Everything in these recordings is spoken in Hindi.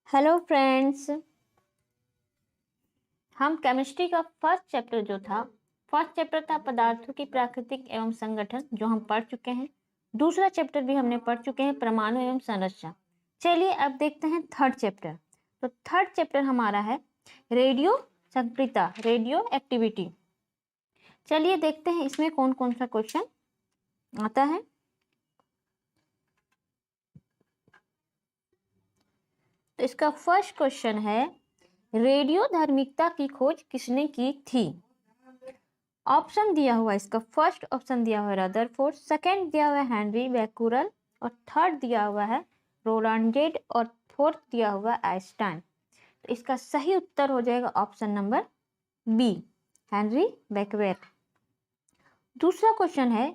हेलो फ्रेंड्स, हम केमिस्ट्री का फर्स्ट चैप्टर था पदार्थों की प्राकृतिक एवं संगठन, जो हम पढ़ चुके हैं। दूसरा चैप्टर भी हमने पढ़ चुके हैं, परमाणु एवं संरचना। चलिए अब देखते हैं थर्ड चैप्टर। तो थर्ड चैप्टर हमारा है रेडियो सक्रियता, रेडियो एक्टिविटी। चलिए देखते हैं इसमें कौन कौन सा क्वेश्चन आता है। तो इसका फर्स्ट क्वेश्चन है, रेडियोधर्मिता की खोज किसने की थी? ऑप्शन दिया हुआ, इसका फर्स्ट ऑप्शन दिया हुआ है रदरफोर्ड, सेकंड दिया हुआ है हेनरी बैकुरल, और थर्ड दिया हुआ है रोलांडेड, और फोर्थ दिया हुआ है आइंस्टाइन। तो इसका सही उत्तर हो जाएगा ऑप्शन नंबर बी, हेनरी बैक्वेर। दूसरा क्वेश्चन है,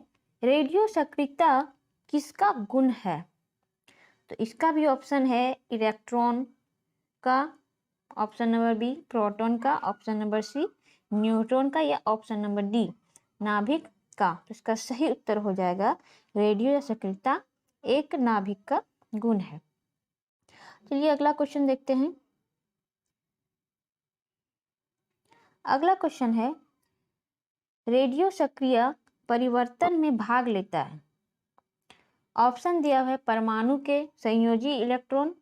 रेडियो सक्रियता किसका गुण है? तो इसका भी ऑप्शन है इलेक्ट्रॉन का, ऑप्शन नंबर बी प्रोटॉन का, ऑप्शन नंबर सी न्यूट्रॉन का, या ऑप्शन नंबर डी नाभिक का। तो इसका सही उत्तर हो जाएगा रेडियो सक्रियता एक नाभिक का गुण है। चलिए अगला क्वेश्चन देखते हैं। अगला क्वेश्चन है, रेडियो सक्रिय परिवर्तन में भाग लेता है। ऑप्शन दिया है परमाणु के संयोजी इलेक्ट्रॉन,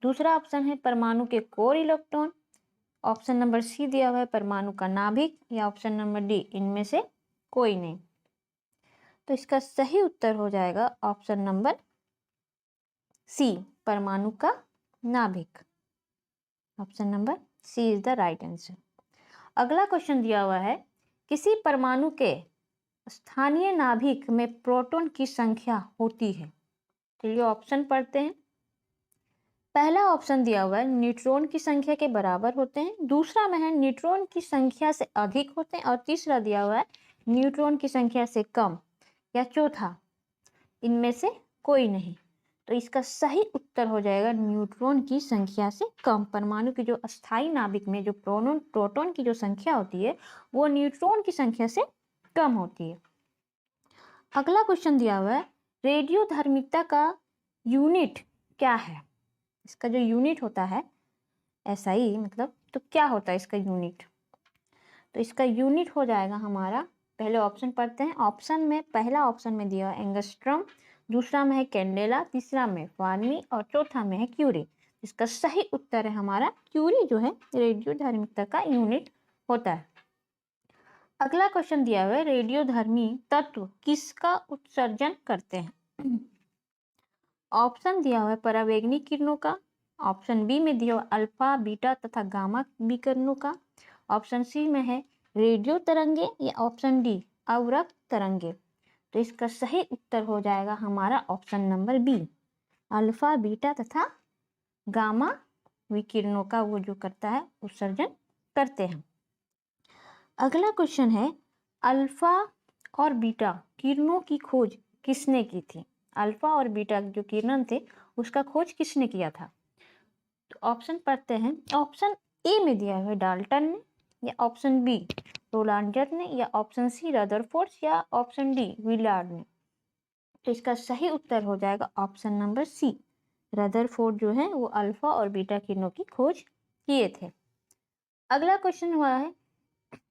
दूसरा ऑप्शन है परमाणु के core electron, option number C दिया हुआ है परमाणु का नाभिक, या ऑप्शन नंबर डी इनमें से कोई नहीं। तो इसका सही उत्तर हो जाएगा ऑप्शन नंबर सी, परमाणु का नाभिक। Option number C is the right answer. अगला क्वेश्चन दिया हुआ है, किसी परमाणु के स्थानीय नाभिक में प्रोटॉन की संख्या होती है। चलिए ऑप्शन पढ़ते हैं। पहला ऑप्शन दिया हुआ है न्यूट्रॉन की संख्या के बराबर होते हैं, दूसरा में है न्यूट्रॉन की संख्या से अधिक होते हैं, और तीसरा दिया हुआ है न्यूट्रॉन की संख्या से कम, या चौथा इनमें से कोई नहीं। तो इसका सही उत्तर हो जाएगा न्यूट्रॉन की संख्या से कम। परमाणु की जो अस्थायी नाभिक में जो प्रोटॉन की जो संख्या होती है वो न्यूट्रॉन की संख्या से कम होती है। अगला क्वेश्चन दिया हुआ है, रेडियोधर्मिता का यूनिट क्या है? इसका जो यूनिट होता है SI मतलब, तो क्या होता है इसका यूनिट? तो इसका यूनिट हो जाएगा हमारा, पहले ऑप्शन पढ़ते हैं। ऑप्शन में पहला ऑप्शन में दिया है एंगस्ट्रॉम, दूसरा में है कैंडेला, तीसरा में फर्मी, और चौथा में है क्यूरी। इसका सही उत्तर है हमारा क्यूरी, जो है रेडियोधर्मिता का यूनिट होता है। अगला क्वेश्चन दिया हुआ है, रेडियोधर्मी तत्व किसका उत्सर्जन करते हैं? ऑप्शन दिया हुआ है परावैंगनी किरणों का, ऑप्शन बी में दिया हुआ अल्फा बीटा तथा गामा विकिरणों का, ऑप्शन सी में है रेडियो तरंगे, या ऑप्शन डी अवरक्त तरंगे। तो इसका सही उत्तर हो जाएगा हमारा option number B, alpha beta तथा गामा विकिरणों का वो जो करता है उत्सर्जन करते हैं। अगला क्वेश्चन है, अल्फा और बीटा किरणों की खोज किसने की थी? अल्फा और बीटा जो किरण थे उसका खोज किसने किया था? तो ऑप्शन पढ़ते हैं। ऑप्शन ए में दिया हुआ है डाल्टन ने, या ऑप्शन बी रोलांडर ने, या ऑप्शन सी रदरफोर्ड, या ऑप्शन डी विलार्ड ने। तो इसका सही उत्तर हो जाएगा ऑप्शन नंबर सी, रदरफोर्ड जो है वो अल्फा और बीटा किरणों की खोज किए थे। अगला क्वेश्चन हुआ है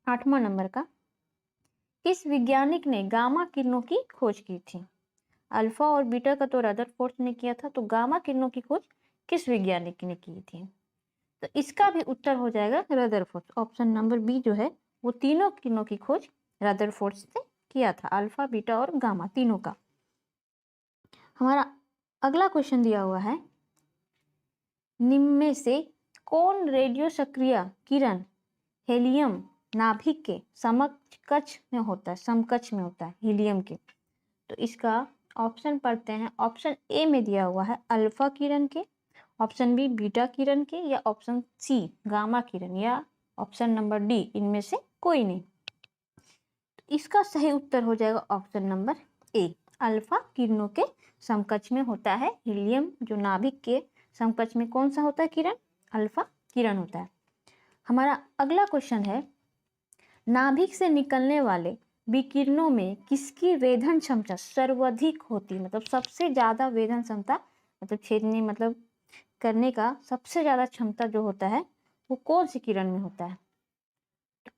8वां नंबर का, किस वैज्ञानिक ने गामा किरणों की खोज की थी? अल्फा और बीटा का तो रदरफोर्ड ने किया था, तो गामा किरणों की खोज किस वैज्ञानिक ने की थी? तो इसका भी उत्तर हो जाएगा रदरफोर्ड। ऑप्शन नंबर बी जो है वो तीनों किरणों की खोज रदरफोर्ड से किया था, अल्फा बीटा और गामा तीनों का। हमारा अगला क्वेश्चन दिया हुआ है, निम्न में से कौन रेडियो सक्रिय किरण हीलियम नाभिक के समकक्ष में होता है हीलियम के। तो इसका ऑप्शन पढ़ते हैं। ऑप्शन ए में दिया हुआ है अल्फा किरण के, ऑप्शन बी बीटा किरण के, या ऑप्शन सी गामा किरण, या ऑप्शन नंबर डी इनमें से कोई नहीं। तो इसका सही उत्तर हो जाएगा ऑप्शन नंबर ए, अल्फा किरणों के समकक्ष में होता है हीलियम। जो नाभिक के समकक्ष में कौन सा होता है किरण? अल्फा किरण होता है। हमारा अगला क्वेश्चन है, नाभिक से निकलने वाले विकिरणों में किसकी वेधन क्षमता सर्वाधिक होती है? मतलब सबसे ज्यादा वेधन क्षमता, मतलब छेदने मतलब करने का सबसे ज़्यादा क्षमता जो होता है वो कौन सी किरण में होता है?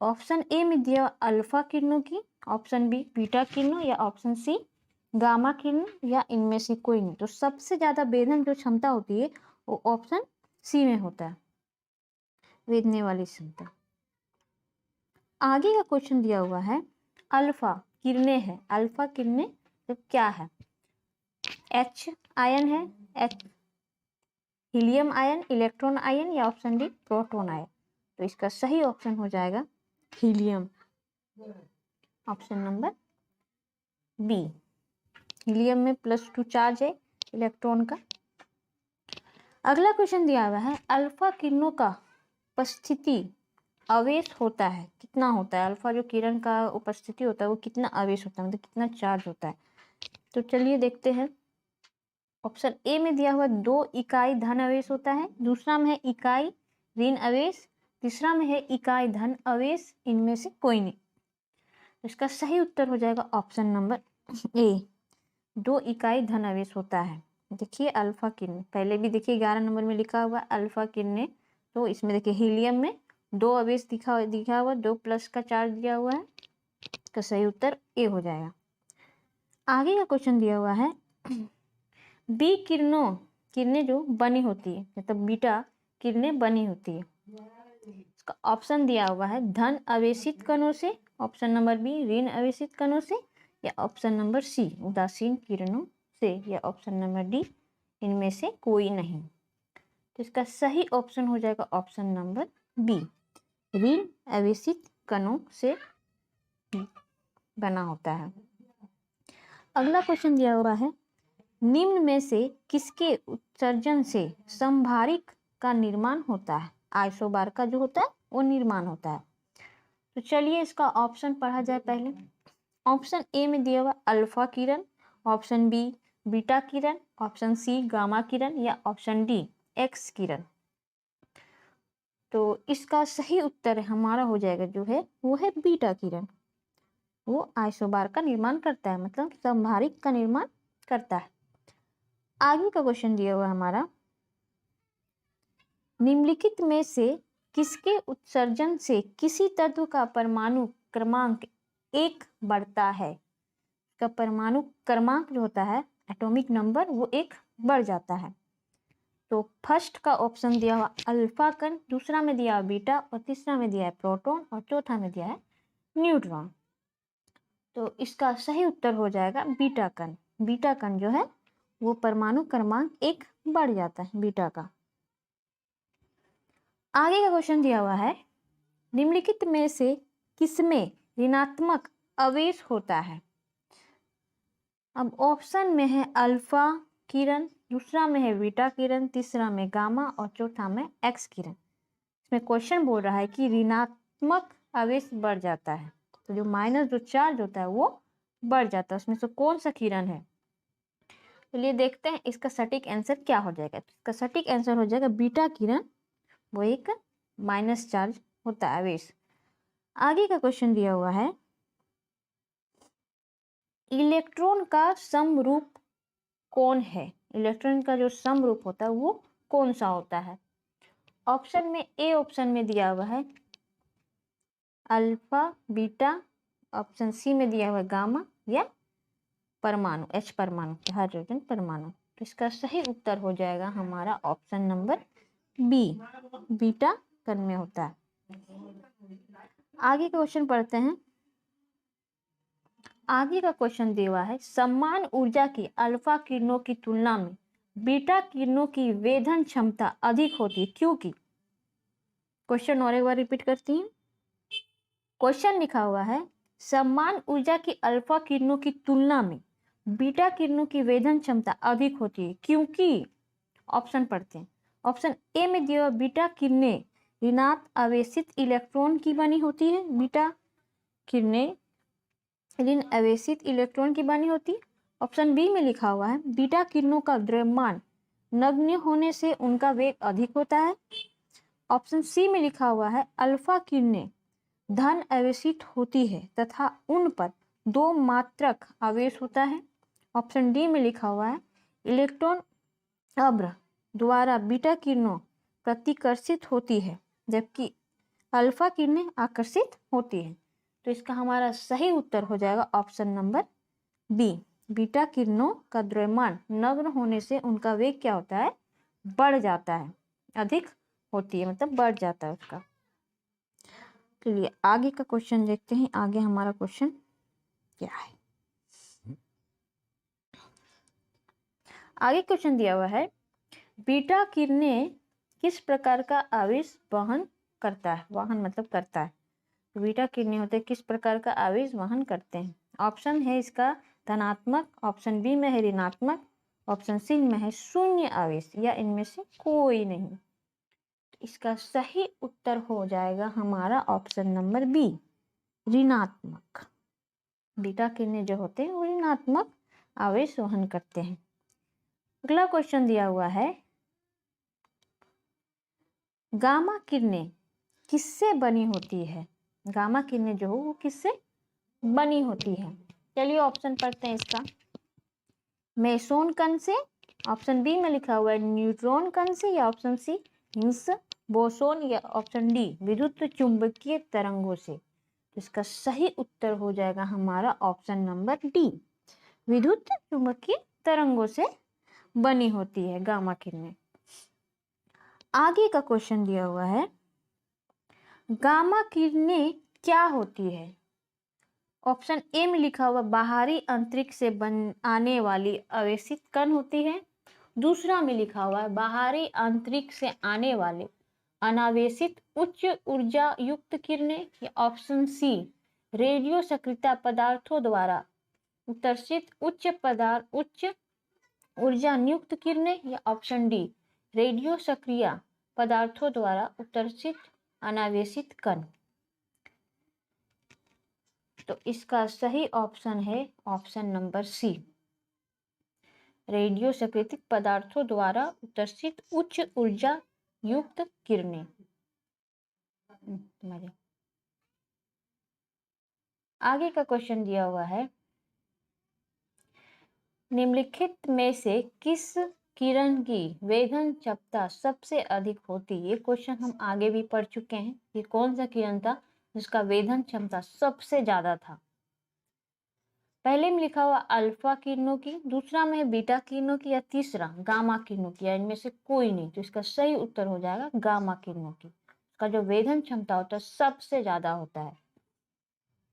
ऑप्शन ए में दिया अल्फा किरणों की, ऑप्शन बी बीटा किरणों, या ऑप्शन सी गामा किरणों, या इनमें से कोई नहीं। तो सबसे ज्यादा वेधन जो क्षमता होती है वो ऑप्शन सी में होता है, वेधने वाली क्षमता। आगे का क्वेश्चन दिया हुआ है अल्फा किरणें है, अल्फा किरणें तो क्या है? एच आयन है, H helium ion, electron ion, या ऑप्शन डी प्रोटॉन आयन। तो इसका सही ऑप्शन हो जाएगा helium, option number B. Helium में +2 चार्ज है इलेक्ट्रॉन का। अगला क्वेश्चन दिया हुआ है अल्फा किरणों का उपस्थिति आवेश होता है, कितना होता है? अल्फा जो किरण का उपस्थिति होता है वो कितना आवेश होता है, मतलब कितना चार्ज होता है? तो चलिए देखते हैं। ऑप्शन ए में दिया हुआ 2 इकाई धन आवेश होता है, दूसरा में है इकाई ऋण आवेश, तीसरा में है इकाई धन आवेश, इनमें से कोई नहीं। इसका सही उत्तर हो जाएगा ऑप्शन नंबर ए, 2 इकाई धन आवेश होता है। देखिए अल्फा किरण पहले भी देखिए 11 नंबर में लिखा हुआ अल्फा किरणें, तो इसमें देखिए हीलियम में 2 आवेश दिखा हुआ, 2 प्लस का चार्ज दिया हुआ है। इसका सही उत्तर ए हो जाएगा। आगे का क्वेश्चन दिया हुआ है बी किरणें जो बनी होती है, मतलब बीटा किरणें बनी होती है, इसका ऑप्शन दिया हुआ है धन आवेशित कणों से, ऑप्शन नंबर बी ऋण आवेशित कणों से, या ऑप्शन नंबर सी उदासीन किरणों से, या ऑप्शन नंबर डी इनमें से कोई नहीं। तो इसका सही ऑप्शन हो जाएगा ऑप्शन नंबर बी, ऋण आवेशित कणों से बना होता है। अगला क्वेश्चन दिया हुआ है निम्न में से किसके उत्सर्जन से संभारिक का निर्माण होता है? आइसोबार का जो होता है वो निर्माण होता है। तो चलिए इसका ऑप्शन पढ़ा जाए पहले। ऑप्शन ए में दिया हुआ अल्फा किरण, ऑप्शन बी बीटा किरण, ऑप्शन सी गामा किरण, या ऑप्शन डी एक्स किरण। तो इसका सही उत्तर हमारा हो जाएगा जो है वो है बीटा किरण। वो आइसोबार का निर्माण करता है, मतलब संभारिक का निर्माण करता है। आगे का क्वेश्चन दिया हुआ हमारा निम्नलिखित में से किसके उत्सर्जन से किसी तत्व का परमाणु क्रमांक 1 बढ़ता है? का परमाणु क्रमांक जो होता है एटॉमिक नंबर वो 1 बढ़ जाता है। तो फर्स्ट का ऑप्शन दिया हुआ अल्फा कण, दूसरा में दिया बीटा, और तीसरा में दिया है प्रोटॉन, और चौथा में दिया है न्यूट्रॉन। तो इसका सही उत्तर हो जाएगा बीटा कण। बीटा कण जो है वो परमाणु क्रमांक 1 बढ़ जाता है बीटा का। आगे का क्वेश्चन दिया हुआ है निम्नलिखित में से किसमें ऋणात्मक आवेश होता है? अब ऑप्शन में है अल्फा किरण, दूसरा में है बीटा किरण, तीसरा में गामा, और चौथा में एक्स किरण। इसमें क्वेश्चन बोल रहा है कि ऋणात्मक आवेश बढ़ जाता है, तो जो माइनस जो चार्ज होता है वो बढ़ जाता है। उसमें से कौन सा किरण है? चलिए देखते हैं इसका सटीक आंसर क्या हो जाएगा। इसका सटीक आंसर हो जाएगा बीटा किरण, वो एक माइनस चार्ज होता है आवेश। आगे का क्वेश्चन दिया हुआ है इलेक्ट्रॉन का समरूप कौन है? इलेक्ट्रॉन का जो समरूप होता है वो कौन सा होता है? ऑप्शन में ए ऑप्शन में दिया हुआ है अल्फा बीटा, ऑप्शन सी में दिया हुआ है गामा, या परमाणु एच परमाणु हाइड्रोजन परमाणु। तो इसका सही उत्तर हो जाएगा हमारा ऑप्शन नंबर बी, बीटा कण में होता है। आगे क्वेश्चन पढ़ते हैं। आगे का क्वेश्चन दिया हुआ है समान ऊर्जा की अल्फा किरणों की तुलना में बीटा किरणों की वेधन क्षमता अधिक होती है, क्योंकि क्वेश्चन और एक बार रिपीट करती हूँ। क्वेश्चन लिखा हुआ है समान ऊर्जा की अल्फा किरणों की तुलना में बीटा किरणों की वेधन क्षमता अधिक होती है, क्योंकि ऑप्शन पढ़ते हैं। ऑप्शन ए में दिया हुआ बीटा किरणें ऋणात्मक आवेशित इलेक्ट्रॉन की बनी होती है, बीटा किरणें ऋण आवेशित इलेक्ट्रॉन की बनी होती है। ऑप्शन बी में लिखा हुआ है बीटा किरणों का द्रव्यमान नगण्य होने से उनका वेग अधिक होता है। ऑप्शन सी में लिखा हुआ है अल्फा किरणें धन आवेशित होती है तथा उन पर 2 मात्रक आवेश होता है। ऑप्शन डी में लिखा हुआ है इलेक्ट्रॉन अभ्र द्वारा बीटा किरणों प्रतिकर्षित होती है, जबकि अल्फा किरणें आकर्षित होती है। तो इसका हमारा सही उत्तर हो जाएगा ऑप्शन नंबर बी। बीटा किरणों का द्रव्यमान नग्न होने से उनका वेग क्या होता है, बढ़ जाता है, अधिक होती है, मतलब बढ़ जाता है उसका। चलिए आगे का क्वेश्चन देखते हैं। आगे हमारा क्वेश्चन क्या है। आगे क्वेश्चन दिया हुआ है, बीटा किरणें किस प्रकार का आवेश वहन करता है। वहन मतलब करता है। बीटा किरणें होते हैं किस प्रकार का आवेश वहन करते हैं। ऑप्शन है इसका धनात्मक, ऑप्शन बी में है ऋणात्मक, ऑप्शन सी में है शून्य आवेश, या इनमें से कोई नहीं। इसका सही उत्तर हो जाएगा हमारा ऑप्शन नंबर बी, ऋणात्मक। बीटा किरणें जो होते हैं वो ऋणात्मक आवेश वहन करते हैं। अगला क्वेश्चन दिया हुआ है, गामा किरणें किससे बनी होती है। गामा किरणें जो हो वो किससे बनी होती है। चलिए ऑप्शन पढ़ते हैं इसका। मेसोन कण से, ऑप्शन बी में लिखा हुआ है न्यूट्रॉन कण से, या ऑप्शन सी हिग्स बोसोन, या ऑप्शन डी विद्युत चुंबकीय तरंगों से। तो इसका सही उत्तर हो जाएगा हमारा ऑप्शन नंबर डी, विद्युत चुंबकीय तरंगों से बनी होती है गामा किरणें। आगे का क्वेश्चन दिया हुआ है, गामा किरणें क्या होती है। ऑप्शन ए में लिखा हुआ बाहरी अंतरिक्ष से आने वाली आवेशित कण होती है। दूसरा में लिखा हुआ है बाहरी अंतरिक्ष से आने वाले अनावेशित उच्च ऊर्जा युक्त किरणें, या ऑप्शन सी रेडियो सक्रियता पदार्थों द्वारा उत्सर्जित उच्च ऊर्जा नियुक्त किरणें, या ऑप्शन डी रेडियो सक्रिय पदार्थों द्वारा उत्सर्जित अनावेशित कण। तो इसका सही ऑप्शन है ऑप्शन नंबर सी, रेडियो सक्रिय पदार्थों द्वारा उत्सर्जित उच्च ऊर्जा युक्त किरणें। आगे का क्वेश्चन दिया हुआ है, निम्नलिखित में से किस किरण की वेधन क्षमता सबसे अधिक होती है। ये क्वेश्चन हम आगे भी पढ़ चुके हैं। ये कौन सा किरण था जिसका वेधन क्षमता सबसे ज्यादा था। पहले में लिखा हुआ अल्फा किरणों की, दूसरा में है बीटा किरणों की, या तीसरा गामा किरणों की, या इनमें से कोई नहीं। तो इसका सही उत्तर हो जाएगा गामा किरणों की। इसका जो वेधन क्षमता होता है सबसे ज्यादा होता है।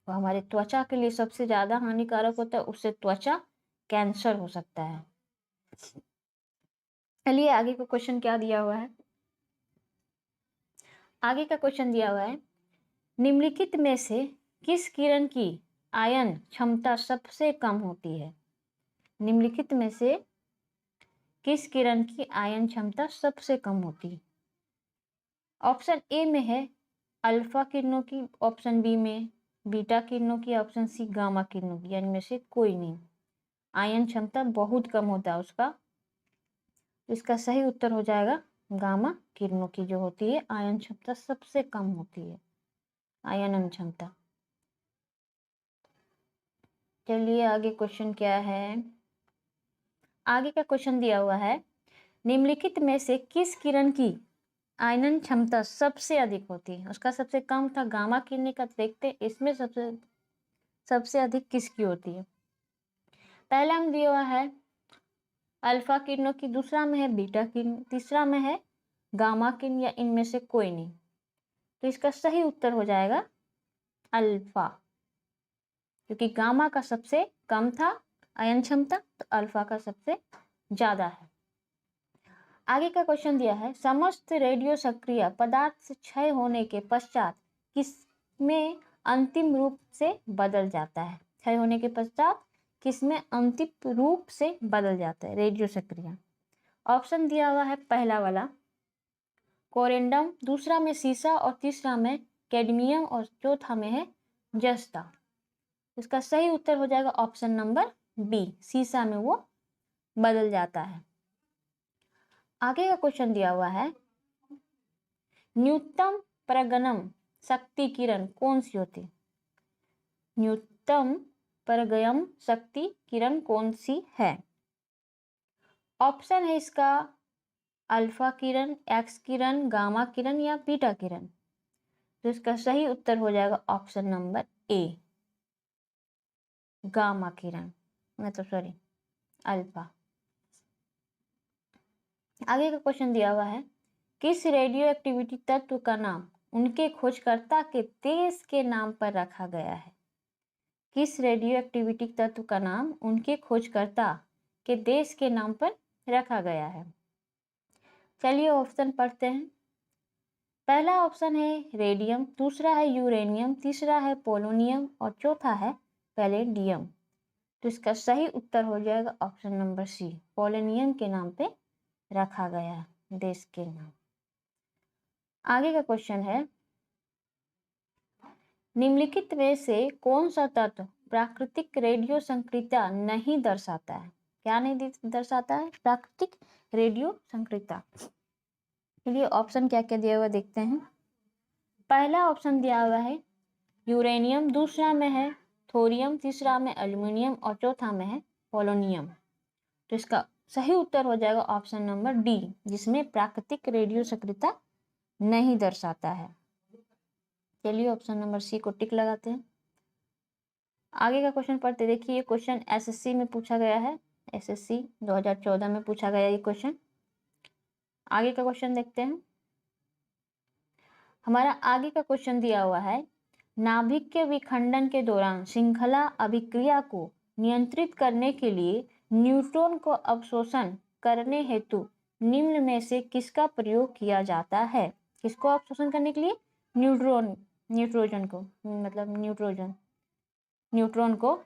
वो हमारे त्वचा के लिए सबसे ज्यादा हानिकारक होता है, उससे त्वचा कैंसर हो सकता है। चलिए आगे का क्वेश्चन क्या दिया हुआ है। आगे का क्वेश्चन दिया हुआ है, निम्नलिखित में से किस किरण की आयन क्षमता सबसे कम होती है। निम्नलिखित में से किस किरण की आयन क्षमता सबसे कम होती है। ऑप्शन ए में है अल्फा किरणों की, ऑप्शन बी में बीटा किरणों की, ऑप्शन सी गामा किरणों की, यानी में से कोई नहीं। आयन क्षमता बहुत कम होता है उसका। तो इसका सही उत्तर हो जाएगा गामा किरणों की जो होती है आयन क्षमता सबसे कम होती है, आयनन क्षमता। चलिए आगे क्वेश्चन क्या है। आगे का क्वेश्चन दिया हुआ है, निम्नलिखित में से किस किरण की आयनन क्षमता सबसे अधिक होती है। उसका सबसे कम था गामा किरणें का। देखते हैं इसमें सबसे अधिक किसकी होती है। पहला में दिया हुआ है अल्फा किरणों की, दूसरा में है बीटा किरण, तीसरा में है गामा किरण, या इनमें से कोई नहीं। तो इसका सही उत्तर हो जाएगा अल्फा, क्योंकि गामा का सबसे कम था आयन क्षमता, तो अल्फा का सबसे ज्यादा है। आगे का क्वेश्चन दिया है, समस्त रेडियो सक्रिय पदार्थ से क्षय होने के पश्चात किसमें अंतिम रूप से बदल जाता है। क्षय होने के पश्चात किसमें अंतिम रूप से बदल जाता है रेडियो सक्रिय। ऑप्शन दिया हुआ है पहला वाला कोरेंडम, दूसरा में सीसा, और तीसरा में कैडमियम, और चौथा में है जस्ता। इसका सही उत्तर हो जाएगा ऑप्शन नंबर बी, सीसा में वो बदल जाता है। आगे का क्वेश्चन दिया हुआ है, न्यूनतम परगणम शक्ति किरण कौन सी होती है। न्यूनतम परगणम शक्ति किरण कौन सी है। ऑप्शन है इसका अल्फा किरण, एक्स किरण, गामा किरण या बीटा किरण? तो इसका सही उत्तर हो जाएगा ऑप्शन नंबर ए, गामा किरण, मतलब सॉरी अल्फा। आगे का क्वेश्चन दिया हुआ है, किस रेडियो एक्टिविटी तत्व का नाम उनके खोजकर्ता के देश के नाम पर रखा गया है? किस रेडियो एक्टिविटी तत्व का नाम उनके खोजकर्ता के देश के नाम पर रखा गया है? चलिए ऑप्शन पढ़ते हैं। पहला ऑप्शन है रेडियम, दूसरा है यूरेनियम, तीसरा है पोलोनियम और चौथा है पैलेडियम। तो इसका सही उत्तर हो जाएगा ऑप्शन नंबर सी, पोलोनियम के नाम पे रखा गया, देश के नाम। आगे का क्वेश्चन है, निम्नलिखित में से कौन सा तत्व प्राकृतिक रेडियो संक्रियता नहीं दर्शाता है? क्या नहीं दर्शाता है? प्राकृतिक रेडियो संक्रियता। चलिए ऑप्शन क्या क्या दिया हुआ देखते हैं। पहला ऑप्शन दिया हुआ है यूरेनियम, दूसरा में है थोरियम, तीसरा में एल्युमिनियम और चौथा में है पोलोनियम। तो इसका सही उत्तर हो जाएगा ऑप्शन नंबर डी, जिसमें प्राकृतिक रेडियो सक्रियता नहीं दर्शाता है। चलिए ऑप्शन नंबर सी को टिक लगाते हैं। आगे का क्वेश्चन पढ़ते, देखिए ये क्वेश्चन एसएससी में पूछा गया है, एसएससी 2014 में पूछा गया ये क्वेश्चन। आगे का क्वेश्चन देखते हैं। हमारा आगे का क्वेश्चन दिया हुआ है, नाभिक के विखंडन के दौरान श्रृंखला अभिक्रिया को नियंत्रित करने के लिए न्यूट्रॉन को अवशोषण करने हेतु निम्न में से किसका प्रयोग किया जाता है? किसको अवशोषण करने के लिए? न्यूट्रोजन को, मतलब न्यूट्रॉन को।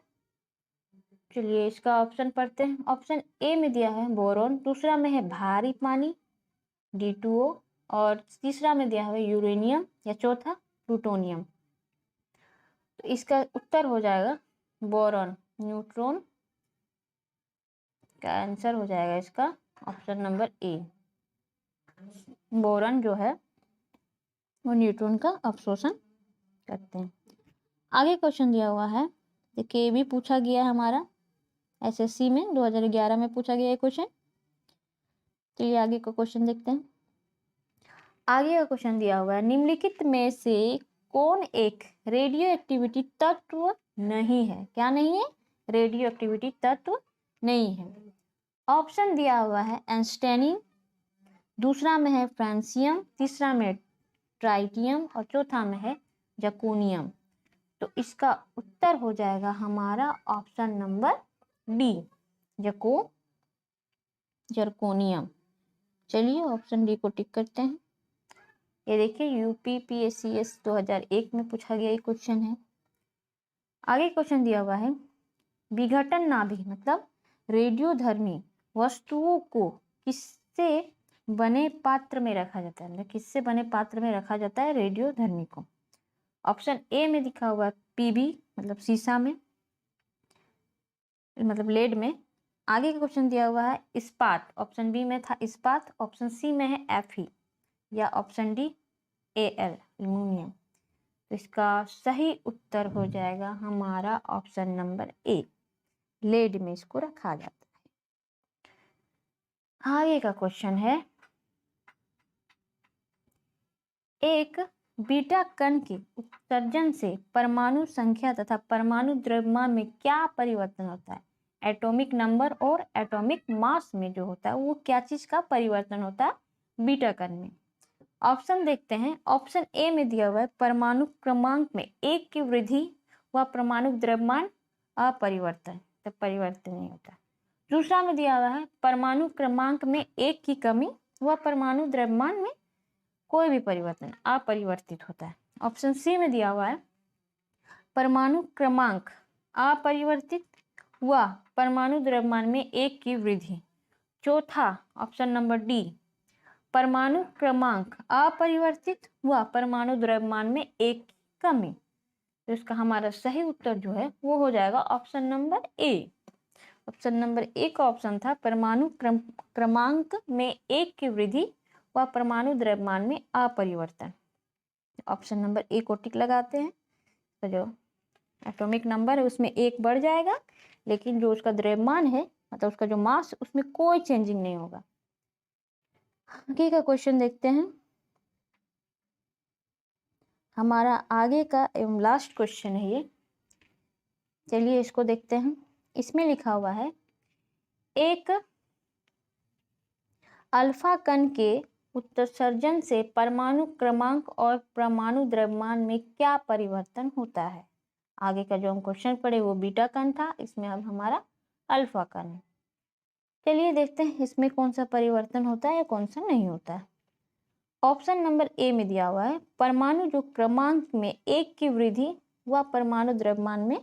चलिए इसका ऑप्शन पढ़ते हैं। ऑप्शन ए में दिया है बोरॉन, दूसरा में है भारी पानी D2O और तीसरा में दिया है यूरेनियम या चौथा प्लूटोनियम। तो इसका उत्तर हो जाएगा बोरॉन, न्यूट्रॉन का आंसर हो जाएगा इसका ऑप्शन नंबर ए। बोरॉन जो है वो न्यूट्रॉन का अवशोषण करते हैं। आगे क्वेश्चन दिया हुआ है, देखिए ये भी पूछा गया है हमारा एसएससी में 2011 में पूछा गया है क्वेश्चन। तो ये आगे का क्वेश्चन देखते हैं। आगे का क्वेश्चन दिया हुआ है, निम्नलिखित में से कौन एक रेडियो एक्टिविटी तत्व नहीं है? क्या नहीं है? रेडियो एक्टिविटी तत्व नहीं है। ऑप्शन दिया हुआ है एंस्टेनियम, दूसरा में है फ्रांसियम, तीसरा में ट्राइटियम और चौथा में है जर्कोनियम। तो इसका उत्तर हो जाएगा हमारा ऑप्शन नंबर डी, जर्कोनियम। चलिए ऑप्शन डी को टिक करते हैं। ये देखिए यूपीपीएससीएस 2001 में पूछा गया ये क्वेश्चन है। आगे क्वेश्चन दिया हुआ है, विघटन नाभिक मतलब रेडियोधर्मी वस्तुओं को किससे बने पात्र में रखा जाता है? मतलब किससे बने पात्र में रखा जाता है रेडियोधर्मी को? ऑप्शन ए में दिखा हुआ है पीबी, मतलब शीशा में, मतलब लेड में। आगे का क्वेश्चन दिया हुआ है इस्पात, ऑप्शन बी में था इस्पात, ऑप्शन सी में है Fe या ऑप्शन डी Al, एल्युमिनियम। तो इसका सही उत्तर हो जाएगा हमारा ऑप्शन नंबर ए, लेड में इसको रखा जाता है। आगे का क्वेश्चन है, एक बीटा कण के उत्सर्जन से परमाणु संख्या तथा परमाणु द्रव्यमान में क्या परिवर्तन होता है? एटॉमिक नंबर और एटॉमिक मास में जो होता है वो क्या चीज का परिवर्तन होता है बीटा कण में? ऑप्शन देखते हैं। ऑप्शन ए में दिया हुआ है परमाणु क्रमांक में 1 की वृद्धि व परमाणु द्रव्यमान अपरिवर्तन, तो परिवर्तन नहीं होता। दूसरा में दिया हुआ है परमाणु क्रमांक में 1 की कमी व परमाणु द्रव्यमान में कोई भी परिवर्तन अपरिवर्तित होता है। ऑप्शन सी में दिया हुआ है परमाणु क्रमांक अपरिवर्तित व परमाणु द्रव्यमान में 1 की वृद्धि। चौथा ऑप्शन नंबर डी, परमाणु क्रमांक अपरिवर्तित व परमाणु द्रव्यमान में 1 की कमी। तो इसका हमारा सही उत्तर जो है वो हो जाएगा option number A. Option number A का ऑप्शन था परमाणु क्रमांक में 1 की वृद्धि व परमाणु द्रव्यमान में अपरिवर्तन। ऑप्शन नंबर ए को टिक लगाते हैं। तो जो एटॉमिक नंबर है उसमें 1 बढ़ जाएगा, लेकिन जो उसका द्रव्यमान है मतलब उसका जो मास उसमें कोई चेंजिंग नहीं होगा। आगे का क्वेश्चन देखते हैं। हमारा आगे का एवं लास्ट क्वेश्चन है ये। चलिए इसको देखते हैं। इसमें लिखा हुआ है, एक अल्फा कण के उत्सर्जन से परमाणु क्रमांक और परमाणु द्रव्यमान में क्या परिवर्तन होता है। आगे का जो हम क्वेश्चन पढ़े वो बीटा कण था, इसमें अब हमारा अल्फा कण है। चलिए देखते हैं इसमें कौन सा परिवर्तन होता है या कौन सा नहीं होता है। ऑप्शन नंबर ए में दिया हुआ है, परमाणु जो क्रमांक में 1 की वृद्धि व परमाणु द्रव्यमान में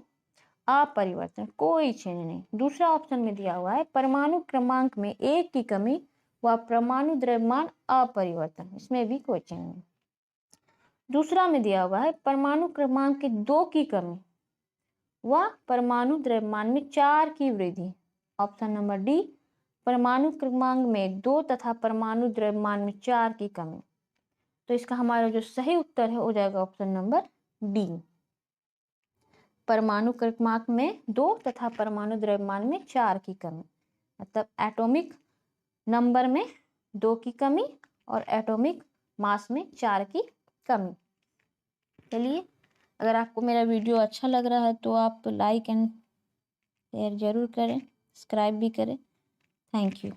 अपरिवर्तन, कोई चेंज नहीं। दूसरा ऑप्शन में दिया हुआ है, परमाणु क्रमांक में 1 की कमी व परमाणु द्रव्यमान अपरिवर्तन, इसमें भी कोई चेंज नहीं। दूसरा में दिया हुआ है, परमाणु क्रमांक के 2 की कमी व परमाणु द्रव्यमान में 4 की वृद्धि। ऑप्शन नंबर डी, परमाणु क्रमांक में 2 तथा परमाणु द्रव्यमान में 4 की कमी। तो इसका हमारा जो सही उत्तर है हो जाएगा ऑप्शन नंबर डी, परमाणु क्रमांक में 2 तथा परमाणु द्रव्यमान में 4 की कमी। मतलब एटॉमिक नंबर में 2 की कमी और एटॉमिक मास में 4 की कमी। चलिए, अगर आपको मेरा वीडियो अच्छा लग रहा है तो आप लाइक एंड शेयर जरूर करें, सब्सक्राइब भी करें। Thank you.